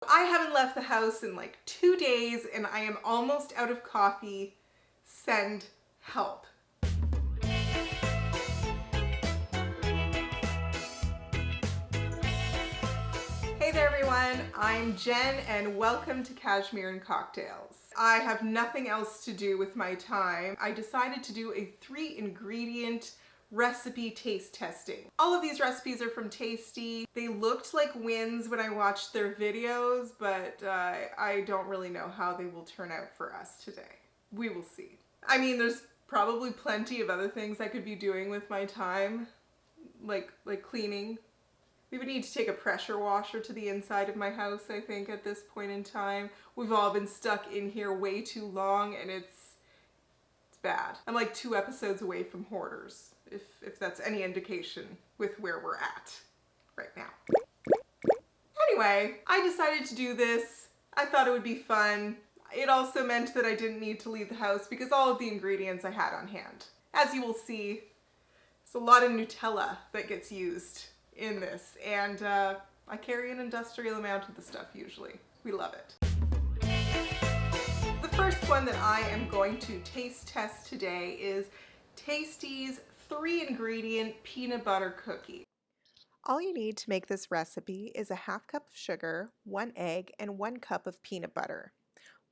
I haven't left the house in like 2 days and I am almost out of coffee. Send help. Hey there everyone, I'm Jen and welcome to Cashmere and Cocktails. I have nothing else to do with my time. I decided to do a 3-ingredient recipe taste testing. All of these recipes are from Tasty. They looked like wins when I watched their videos, but I don't really know how they will turn out for us today. We will see. I mean, there's probably plenty of other things I could be doing with my time, like cleaning. We would need to take a pressure washer to the inside of my house, I think, at this point in time. We've all been stuck in here way too long and it's bad. I'm like 2 episodes away from Hoarders, if that's any indication with where we're at right now. Anyway, I decided to do this. I thought it would be fun. It also meant that I didn't need to leave the house because all of the ingredients I had on hand. As you will see, there's a lot of Nutella that gets used in this, and I carry an industrial amount of the stuff usually. We love it. The first one that I am going to taste test today is Tasty's 3-ingredient peanut butter cookie. All you need to make this recipe is a 1/2 cup of sugar, 1 egg, and 1 cup of peanut butter.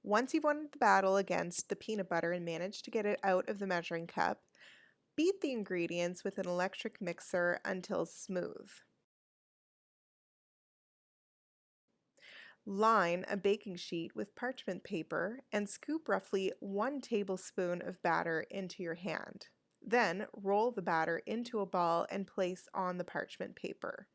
Once you've won the battle against the peanut butter and managed to get it out of the measuring cup, beat the ingredients with an electric mixer until smooth. Line a baking sheet with parchment paper and scoop roughly 1 tablespoon of batter into your hand. Then roll the batter into a ball and place on the parchment paper.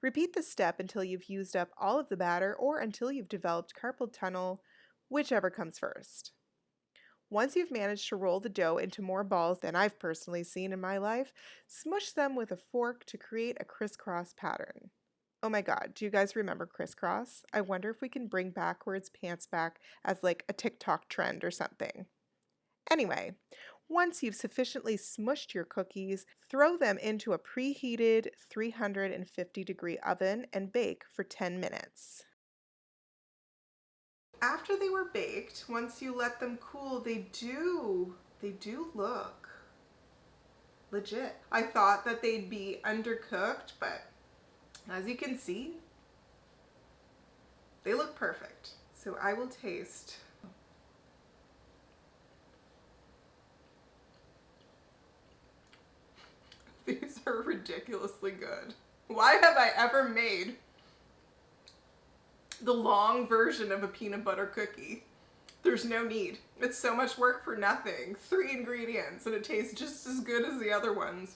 Repeat this step until you've used up all of the batter or until you've developed carpal tunnel, whichever comes first. Once you've managed to roll the dough into more balls than I've personally seen in my life, smush them with a fork to create a crisscross pattern. Oh my god, do you guys remember crisscross? I wonder if we can bring backwards pants back as like a TikTok trend or something. Anyway, once you've sufficiently smushed your cookies, throw them into a preheated 350-degree oven and bake for 10 minutes. After they were baked, once you let them cool, they do look legit. I thought that they'd be undercooked, but as you can see, they look perfect. So I will taste. These are ridiculously good. Why have I ever made the long version of a peanut butter cookie? There's no need. It's so much work for nothing. 3 ingredients and it tastes just as good as the other ones.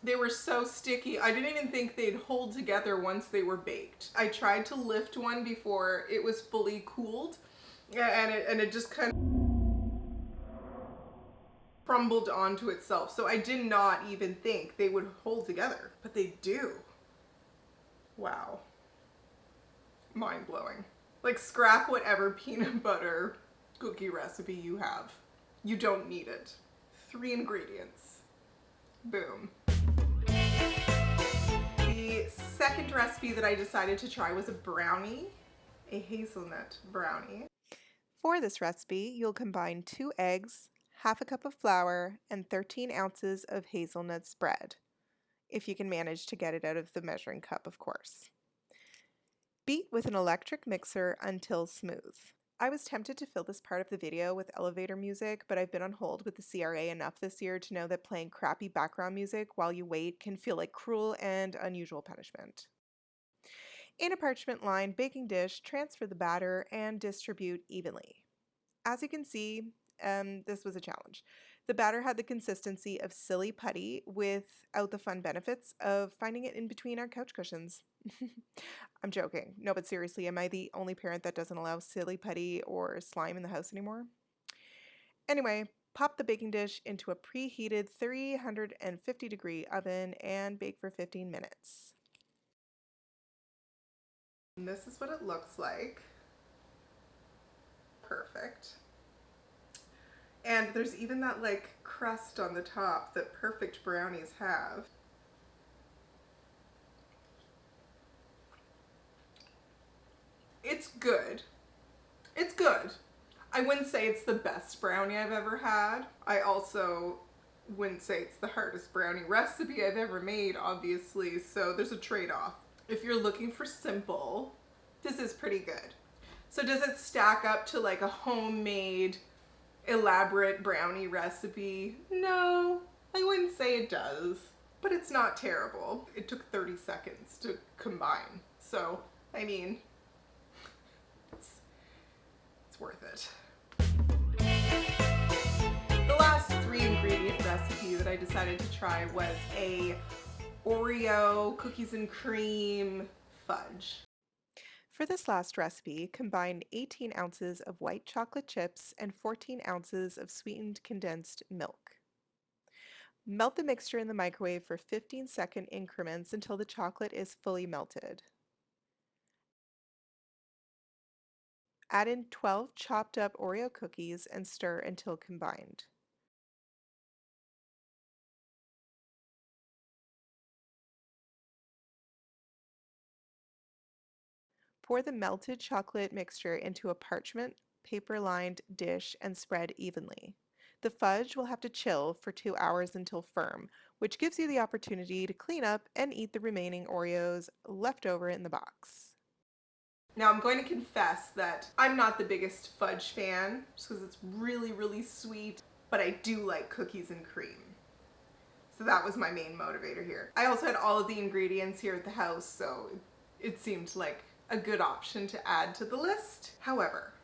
They were so sticky. I didn't even think they'd hold together once they were baked. I tried to lift one before it was fully cooled, and it just kind of crumbled onto itself. So I did not even think they would hold together, but they do. Wow. Mind blowing. Like, scrap whatever peanut butter cookie recipe you have. You don't need it. 3 ingredients. Boom. The second recipe that I decided to try was a brownie, a hazelnut brownie. For this recipe, you'll combine 2 eggs, 1/2 cup of flour, and 13 ounces of hazelnut spread, if you can manage to get it out of the measuring cup, of course. Beat with an electric mixer until smooth. I was tempted to fill this part of the video with elevator music, but I've been on hold with the CRA enough this year to know that playing crappy background music while you wait can feel like cruel and unusual punishment. In a parchment-lined baking dish, transfer the batter and distribute evenly. As you can see, this was a challenge. The batter had the consistency of silly putty without the fun benefits of finding it in between our couch cushions. I'm joking. No, but seriously, am I the only parent that doesn't allow silly putty or slime in the house anymore? Anyway, pop the baking dish into a preheated 350-degree oven and bake for 15 minutes. And this is what it looks like. Perfect. And there's even that like crust on the top that perfect brownies have. It's good. It's good. I wouldn't say it's the best brownie I've ever had. I also wouldn't say it's the hardest brownie recipe I've ever made, obviously, so there's a trade-off. If you're looking for simple, this is pretty good. So does it stack up to like a homemade, elaborate brownie recipe? No, I wouldn't say it does, but it's not terrible. It took 30 seconds to combine, so I mean, it's worth it. The last 3-ingredient recipe that I decided to try was a Oreo cookies and cream fudge. For this last recipe, combine 18 ounces of white chocolate chips and 14 ounces of sweetened condensed milk. Melt the mixture in the microwave for 15-second increments until the chocolate is fully melted. Add in 12 chopped up Oreo cookies and stir until combined. Pour the melted chocolate mixture into a parchment paper-lined dish and spread evenly. The fudge will have to chill for 2 hours until firm, which gives you the opportunity to clean up and eat the remaining Oreos left over in the box. Now I'm going to confess that I'm not the biggest fudge fan, just because it's really, really sweet, but I do like cookies and cream. So that was my main motivator here. I also had all of the ingredients here at the house, so it seemed like a good option to add to the list. However,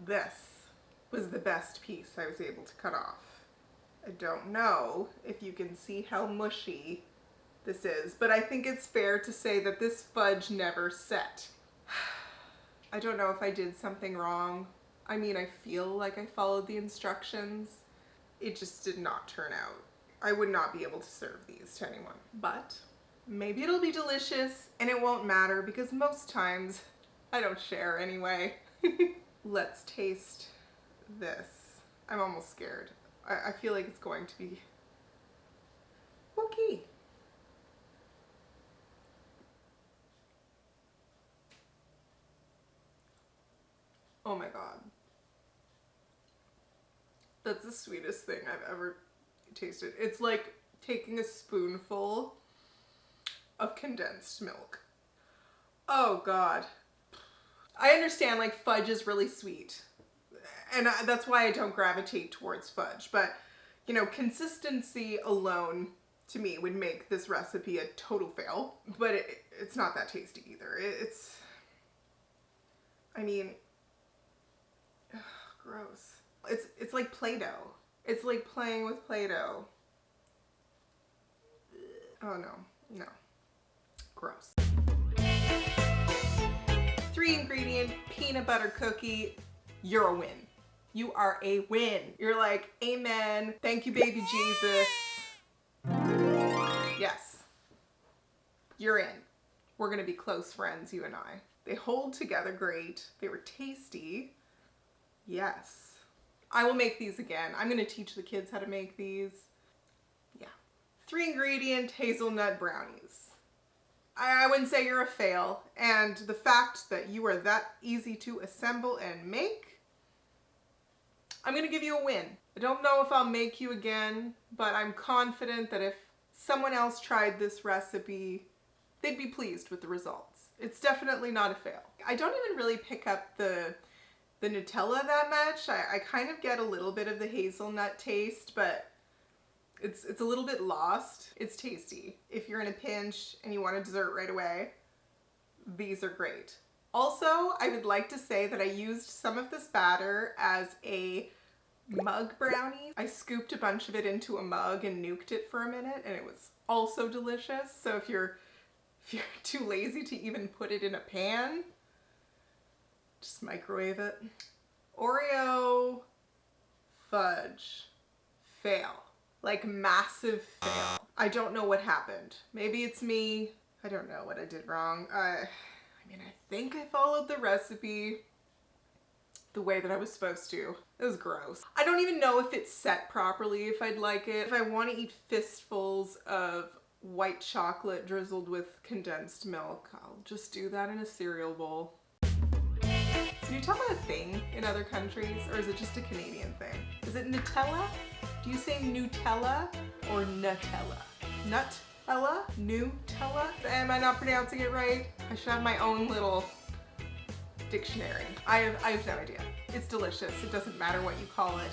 this was the best piece I was able to cut off. I don't know if you can see how mushy this is, but I think it's fair to say that this fudge never set. I don't know if I did something wrong. I mean, I feel like I followed the instructions. It just did not turn out. I would not be able to serve these to anyone, but maybe it'll be delicious and it won't matter because most times I don't share anyway. Let's taste this. I'm almost scared. I feel like it's going to be okay. Oh my God. That's the sweetest thing I've ever tasted. It's like taking a spoonful of condensed milk. Oh God. I understand like fudge is really sweet, and that's why I don't gravitate towards fudge, but you know, consistency alone to me would make this recipe a total fail, but it's not that tasty either. I mean, ugh, gross. It's like Play-Doh. It's like playing with Play-Doh. Oh no, gross. 3-ingredient peanut butter cookie. You're a win. You are a win. You're like, amen. Thank you, baby Jesus. Yes. You're in. We're gonna be close friends, you and I. They hold together great. They were tasty. Yes. I will make these again. I'm gonna teach the kids how to make these. Yeah. 3-ingredient hazelnut brownies. I wouldn't say you're a fail, and the fact that you are that easy to assemble and make, I'm gonna give you a win. I don't know if I'll make you again, but I'm confident that if someone else tried this recipe, they'd be pleased with the results. It's definitely not a fail. I don't even really pick up the Nutella that much. I kind of get a little bit of the hazelnut taste, but it's a little bit lost. It's tasty. If you're in a pinch and you want a dessert right away, these are great. Also, I would like to say that I used some of this batter as a mug brownie. I scooped a bunch of it into a mug and nuked it for a minute, and it was also delicious. So if you're too lazy to even put it in a pan, just microwave it. Oreo fudge. Fail. Like massive fail. I don't know what happened. Maybe it's me. I don't know what I did wrong. I mean, I think I followed the recipe the way that I was supposed to. It was gross. I don't even know if it's set properly, if I'd like it. If I want to eat fistfuls of white chocolate drizzled with condensed milk. I'll just do that in a cereal bowl. Is Nutella a thing in other countries, or is it just a Canadian thing? Is it Nutella? Do you say Nutella or Nutella? Nutella? Nutella? Am I not pronouncing it right? I should have my own little dictionary. I have no idea. It's delicious. It doesn't matter what you call it.